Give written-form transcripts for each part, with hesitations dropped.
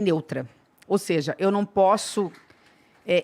neutra. Ou seja, eu não posso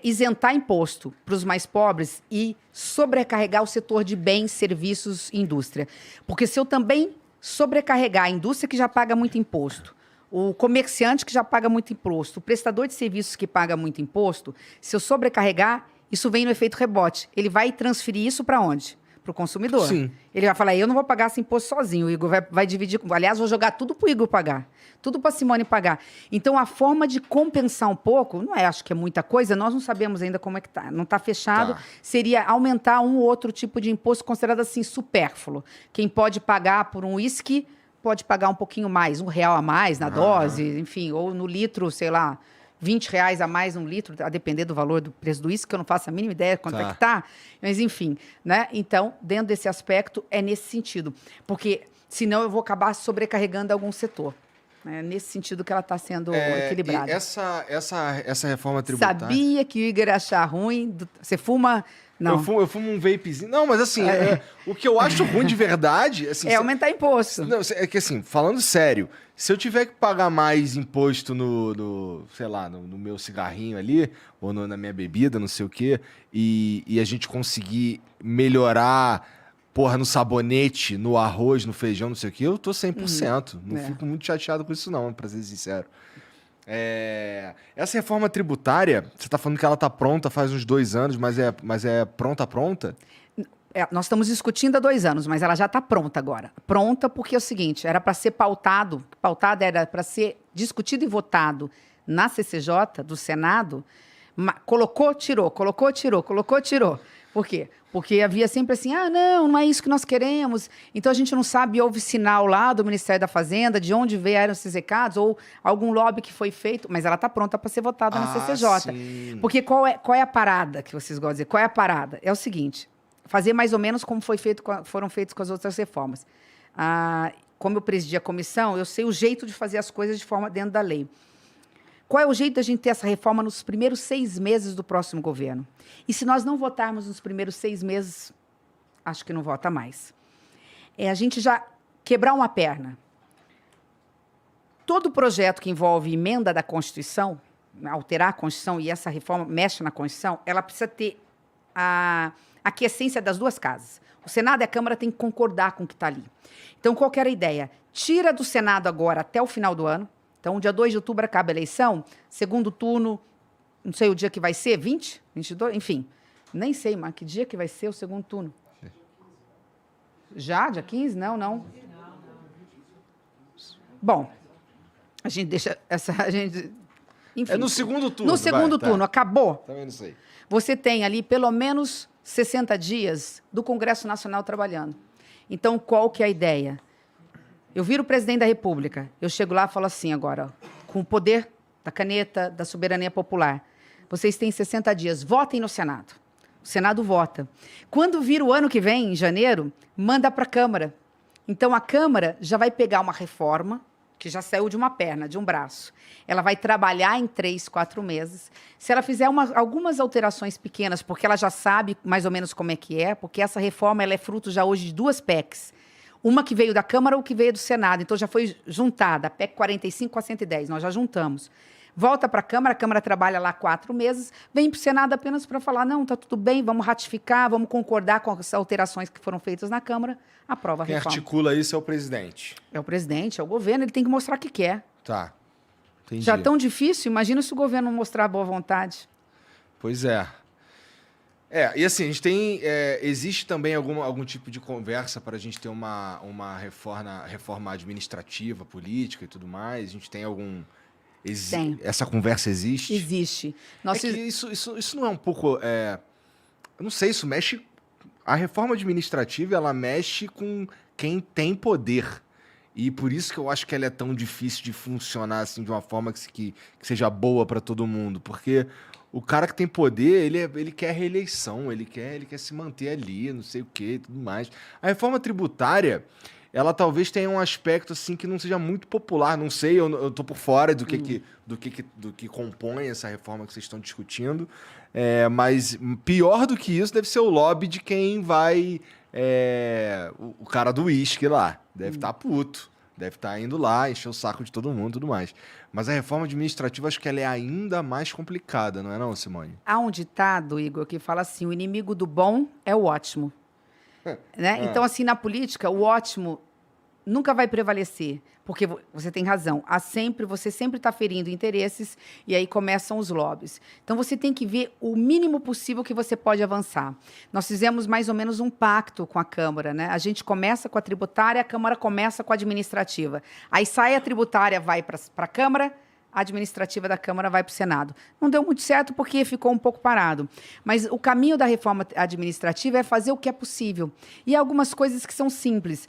isentar imposto para os mais pobres e sobrecarregar o setor de bens, serviços e indústria. Porque se eu também sobrecarregar a indústria que já paga muito imposto, o comerciante que já paga muito imposto, o prestador de serviços que paga muito imposto, se eu sobrecarregar, isso vem no efeito rebote. Ele vai transferir isso para onde? Para o consumidor. Sim. Ele vai falar, eu não vou pagar esse imposto sozinho, o Igor vai dividir. Aliás, vou jogar tudo para o Igor pagar, tudo para a Simone pagar. Então, a forma de compensar um pouco, não é, acho que é muita coisa, nós não sabemos ainda como é que está, não está fechado, seria aumentar um ou outro tipo de imposto considerado assim supérfluo. Quem pode pagar por um uísque pode pagar um pouquinho mais, R$1 a mais na dose, enfim, ou no litro, sei lá, R$20 a mais um litro, a depender do valor do preço do uísque, que eu não faço a mínima ideia quanto é que tá. Mas, enfim, né? Então, dentro desse aspecto, é nesse sentido. Porque, senão, eu vou acabar sobrecarregando algum setor. É nesse sentido que ela está sendo equilibrada. E essa reforma tributária... Sabia que o Igor ia achar ruim? Você fuma... Não. Eu fumo um vapezinho. Não, mas assim, o que eu acho ruim de verdade... Assim, aumentar imposto. Não, é que assim, falando sério, se eu tiver que pagar mais imposto sei lá, no meu cigarrinho ali, ou na minha bebida, não sei o quê, e a gente conseguir melhorar, porra, no sabonete, no arroz, no feijão, não sei o quê, eu tô 100%. Não fico muito chateado com isso não, pra ser sincero. Essa reforma tributária, você tá falando que ela tá pronta faz uns 2 anos, mas é pronta? Nós estamos discutindo há 2 anos, mas ela já está pronta agora. Pronta porque é o seguinte, era para ser pautada era para ser discutido e votado na CCJ, do Senado, colocou, tirou. Por quê? Porque havia sempre assim, não é isso que nós queremos. Então, a gente não sabe, houve sinal lá do Ministério da Fazenda, de onde vieram esses recados, ou algum lobby que foi feito, mas ela está pronta para ser votada na CCJ. Sim. Porque qual é a parada que vocês gostam de dizer? Qual é a parada? É o seguinte, fazer mais ou menos como foram feitos com as outras reformas. Como eu presidi a comissão, eu sei o jeito de fazer as coisas de forma dentro da lei. Qual é o jeito da gente ter essa reforma nos primeiros 6 meses do próximo governo? E se nós não votarmos nos primeiros 6 meses, acho que não vota mais. A gente já quebrar uma perna. Todo projeto que envolve emenda da Constituição, alterar a Constituição, e essa reforma mexe na Constituição, ela precisa ter a aquiescência das 2 casas. O Senado e a Câmara têm que concordar com o que está ali. Então, qual que era a ideia? Tira do Senado agora até o final do ano. Então, dia 2 de outubro acaba a eleição, segundo turno, não sei o dia que vai ser, 20? 22? Enfim, nem sei, mas que dia que vai ser o segundo turno? Já? Dia 15? Não. Bom, a gente deixa enfim. É no segundo turno. No segundo turno, acabou. Também não sei. Você tem ali pelo menos 60 dias do Congresso Nacional trabalhando. Então, qual que é a ideia? Eu viro o presidente da República, eu chego lá e falo assim agora, com o poder da caneta, da soberania popular. Vocês têm 60 dias, votem no Senado. O Senado vota. Quando vira o ano que vem, em janeiro, manda para a Câmara. Então, a Câmara já vai pegar uma reforma, que já saiu de uma perna, de um braço. Ela vai trabalhar em 3, 4 meses. Se ela fizer algumas alterações pequenas, porque ela já sabe mais ou menos como é que é, porque essa reforma ela é fruto já hoje de 2 PECs. Uma que veio da Câmara ou que veio do Senado. Então, já foi juntada, a PEC 45 com a 110, nós já juntamos. Volta para a Câmara trabalha lá 4 meses, vem para o Senado apenas para falar, não, está tudo bem, vamos ratificar, vamos concordar com as alterações que foram feitas na Câmara, aprova a reforma. Quem articula isso é o presidente. É o presidente, é o governo, ele tem que mostrar que quer. Tá, entendi. Já tão difícil, imagina se o governo não mostrar boa vontade. Pois é. E assim, a gente tem... existe também algum tipo de conversa para a gente ter uma reforma administrativa, política e tudo mais? A gente tem algum... Tem. Essa conversa existe? Existe. Que isso não é um pouco... eu não sei, isso mexe... A reforma administrativa, ela mexe com quem tem poder. E por isso que eu acho que ela é tão difícil de funcionar assim, de uma forma que seja boa para todo mundo. Porque o cara que tem poder, ele quer reeleição, ele quer se manter ali, não sei o quê e tudo mais. A reforma tributária, ela talvez tenha um aspecto assim que não seja muito popular. Não sei, eu tô por fora do que compõe essa reforma que vocês estão discutindo. Mas pior do que isso deve ser o lobby de quem vai... o cara do uísque lá. Deve estar puto. Deve estar indo lá, encher o saco de todo mundo e tudo mais. Mas a reforma administrativa, acho que ela é ainda mais complicada, não é não, Simone? Há um ditado, Igor, que fala assim, o inimigo do bom é o ótimo. Né? Então, assim, na política, o ótimo nunca vai prevalecer, porque você tem razão. Você sempre está ferindo interesses e aí começam os lobbies. Então, você tem que ver o mínimo possível que você pode avançar. Nós fizemos mais ou menos um pacto com a Câmara, né? A gente começa com a tributária, a Câmara começa com a administrativa. Aí sai a tributária, vai para a Câmara, a administrativa da Câmara vai para o Senado. Não deu muito certo porque ficou um pouco parado. Mas o caminho da reforma administrativa é fazer o que é possível. E há algumas coisas que são simples.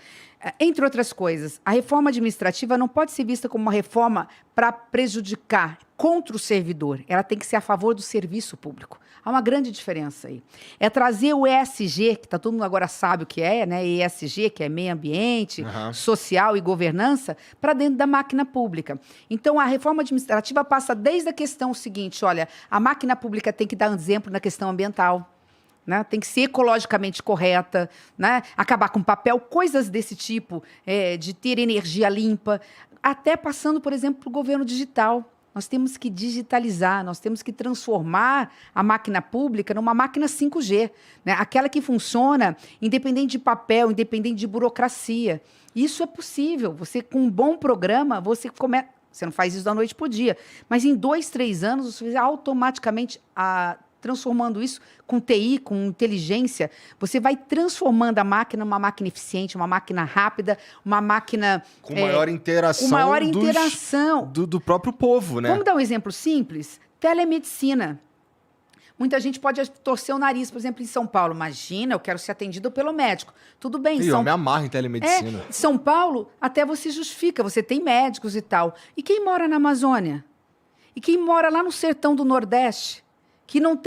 Entre outras coisas, a reforma administrativa não pode ser vista como uma reforma para prejudicar contra o servidor. Ela tem que ser a favor do serviço público. Há uma grande diferença aí. É trazer o ESG, que todo mundo agora sabe o que é, né? ESG, que é meio ambiente, social e governança, para dentro da máquina pública. Então, a reforma administrativa passa desde a questão seguinte, olha, a máquina pública tem que dar um exemplo na questão ambiental. Né? Tem que ser ecologicamente correta, né? Acabar com papel, coisas desse tipo, de ter energia limpa, até passando, por exemplo, para o governo digital. Nós temos que digitalizar, nós temos que transformar a máquina pública numa máquina 5G, né? Aquela que funciona independente de papel, independente de burocracia. Isso é possível. Você, com um bom programa, você não faz isso da noite para o dia, mas em 2, 3 anos, você automaticamente transformando isso com TI, com inteligência, você vai transformando a máquina numa máquina eficiente, uma máquina rápida, uma máquina... Com maior interação, do próprio povo, né? Vamos dar um exemplo simples? Telemedicina. Muita gente pode torcer o nariz, por exemplo, em São Paulo. Imagina, eu quero ser atendido pelo médico. Tudo bem. Eu me amarro em telemedicina. São Paulo, até você justifica, você tem médicos e tal. E quem mora na Amazônia? E quem mora lá no sertão do Nordeste? Que não